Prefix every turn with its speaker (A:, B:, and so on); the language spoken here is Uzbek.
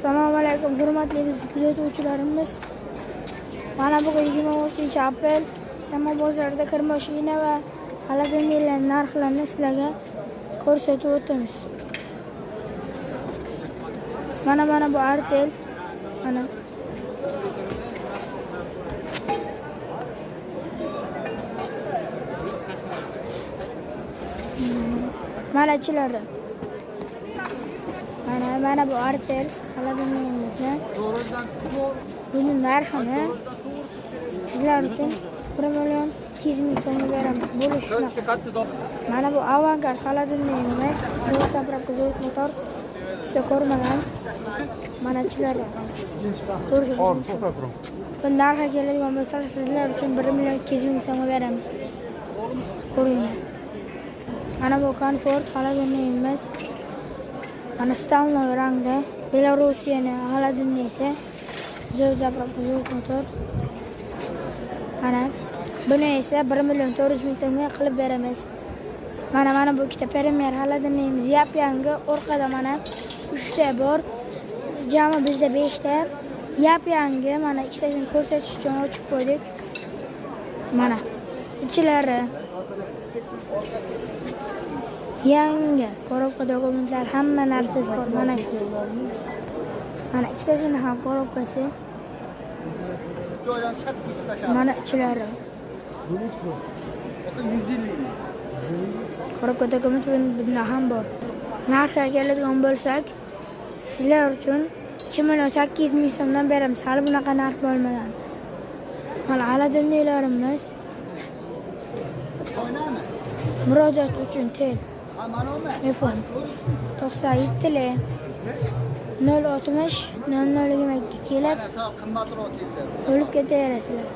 A: Assalomu alaykum, hurmatli kuzatuvchilarimiz. Mana bugun 26-aprel Jama bozorida kir mashina va xolodilniklar narxlarini sizlarga ko'rsatib o'tamiz. Mana bu Artel. Mana chilari. Mana bu Artel xolodilnikimizni. Buning narxini sizlar uchun 1.200.000 so'mga beramiz. Bo'lish shunaqa. Mana bu Avangard xolodilnikimiz. Zo'r zapravka, zo'r motor. Usta ko'rmagan. Mana chilari. Bu narxga keladigan bo'lsa, sizlar uchun 1.200.000 so'mga beramiz. Ko'ringlar. Mana bu Comfort xolodilnikimiz. Mana stalonoy rangda Belarusiyani xolodilniki. Zo'r zapravka, zo'r motor. Buni esa 1.400.000 so'mga qilib beramiz. Mana bu ikkita Premier xolodilnikimiz yap-yangi. Orqada mana 3 ta bor. Jami bizda 5 ta. Yap-yangi. Mana ikkitasini ko'rsatish uchun ochib qo'ydik. Mana ichlari yangi, korobka dokumentlar, hamma narsasi bor. Mana ikkitasini ham korobkasi. Mana ichlari. Korobka dokumentlar ham bor. Narxga keladigan bo'lsak, sizlar uchun 2.800.000 so'mdan beramiz. Hali bunaqa narx bo'lmagan. Mana xolodilniklarimiz. Murojaat uchun telefon 97 060 00 kelib olib ketaverasizlar.